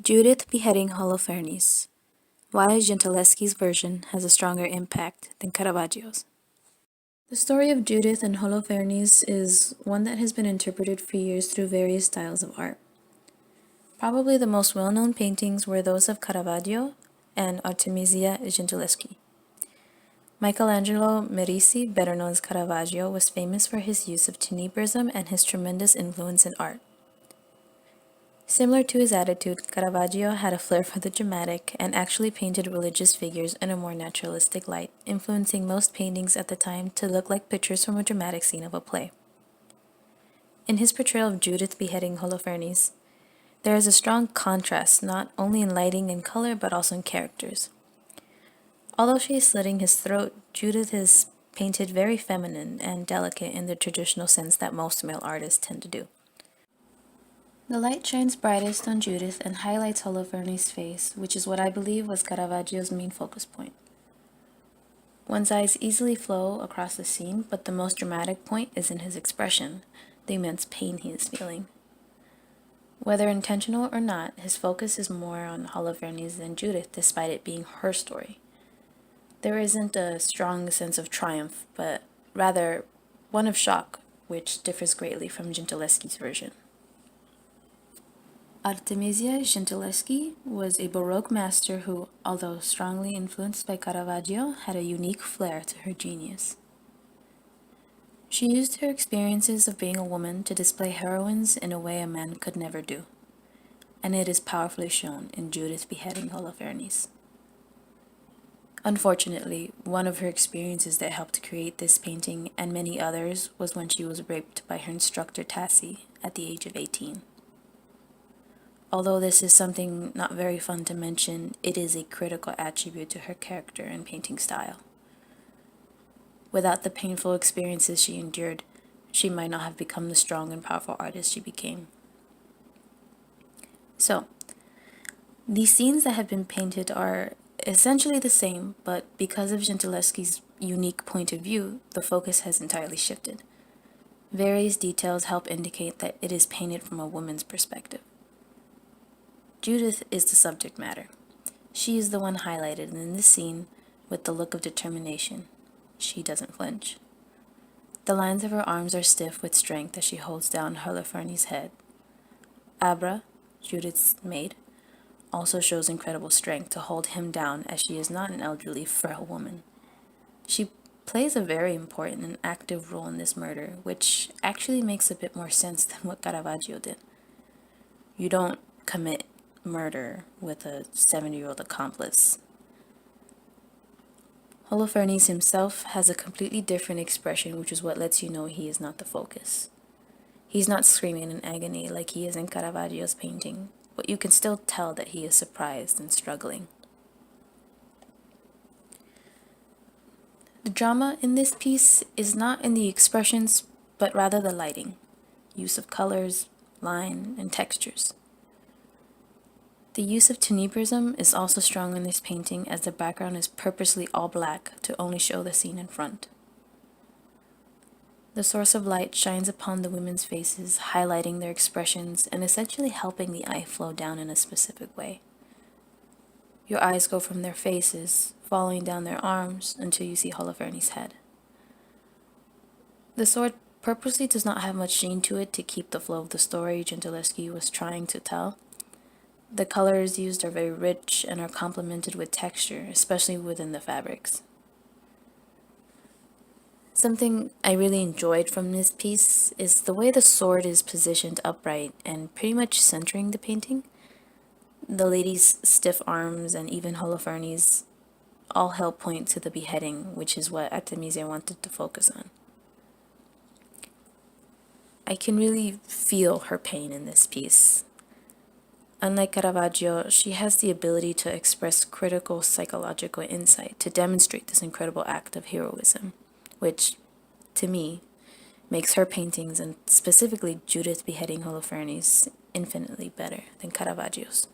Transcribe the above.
Judith beheading Holofernes. Why Gentileschi's version has a stronger impact than Caravaggio's. The story of Judith and Holofernes is one that has been interpreted for years through various styles of art. Probably the most well-known paintings were those of Caravaggio and Artemisia Gentileschi. Michelangelo Merisi, better known as Caravaggio, was famous for his use of tenebrism and his tremendous influence in art. Similar to his attitude, Caravaggio had a flair for the dramatic and actually painted religious figures in a more naturalistic light, influencing most paintings at the time to look like pictures from a dramatic scene of a play. In his portrayal of Judith beheading Holofernes, there is a strong contrast not only in lighting and color but also in characters. Although she is slitting his throat, Judith is painted very feminine and delicate in the traditional sense that most male artists tend to do. The light shines brightest on Judith and highlights Holofernes' face, which is what I believe was Caravaggio's main focus point. One's eyes easily flow across the scene, but the most dramatic point is in his expression, the immense pain he is feeling. Whether intentional or not, his focus is more on Holofernes than Judith, despite it being her story. There isn't a strong sense of triumph, but rather one of shock, which differs greatly from Gentileschi's version. Artemisia Gentileschi was a Baroque master who, although strongly influenced by Caravaggio, had a unique flair to her genius. She used her experiences of being a woman to display heroines in a way a man could never do, and it is powerfully shown in Judith beheading Holofernes. Unfortunately, one of her experiences that helped create this painting and many others was when she was raped by her instructor Tassi at the age of 18. Although this is something not very fun to mention, it is a critical attribute to her character and painting style. Without the painful experiences she endured, she might not have become the strong and powerful artist she became. So, these scenes that have been painted are essentially the same, but because of Gentileschi's unique point of view, the focus has entirely shifted. Various details help indicate that it is painted from a woman's perspective. Judith is the subject matter. She is the one highlighted in this scene with the look of determination. She doesn't flinch. The lines of her arms are stiff with strength as she holds down Holofernes' head. Abra, Judith's maid, also shows incredible strength to hold him down as she is not an elderly, frail woman. She plays a very important and active role in this murder, which actually makes a bit more sense than what Caravaggio did. You don't commit murder with a 70-year-old accomplice. Holofernes himself has a completely different expression, which is what lets you know he is not the focus. He's not screaming in agony like he is in Caravaggio's painting, but you can still tell that he is surprised and struggling. The drama in this piece is not in the expressions, but rather the lighting, use of colors, line, and textures. The use of tenebrism is also strong in this painting as the background is purposely all black to only show the scene in front. The source of light shines upon the women's faces, highlighting their expressions and essentially helping the eye flow down in a specific way. Your eyes go from their faces, following down their arms until you see Holofernes' head. The sword purposely does not have much sheen to it to keep the flow of the story Gentileschi was trying to tell. The colors used are very rich and are complemented with texture, especially within the fabrics. Something I really enjoyed from this piece is the way the sword is positioned upright and pretty much centering the painting. The lady's stiff arms and even Holofernes all help point to the beheading, which is what Artemisia wanted to focus on. I can really feel her pain in this piece. Unlike Caravaggio, she has the ability to express critical psychological insight to demonstrate this incredible act of heroism, which, to me, makes her paintings, and specifically Judith beheading Holofernes, infinitely better than Caravaggio's.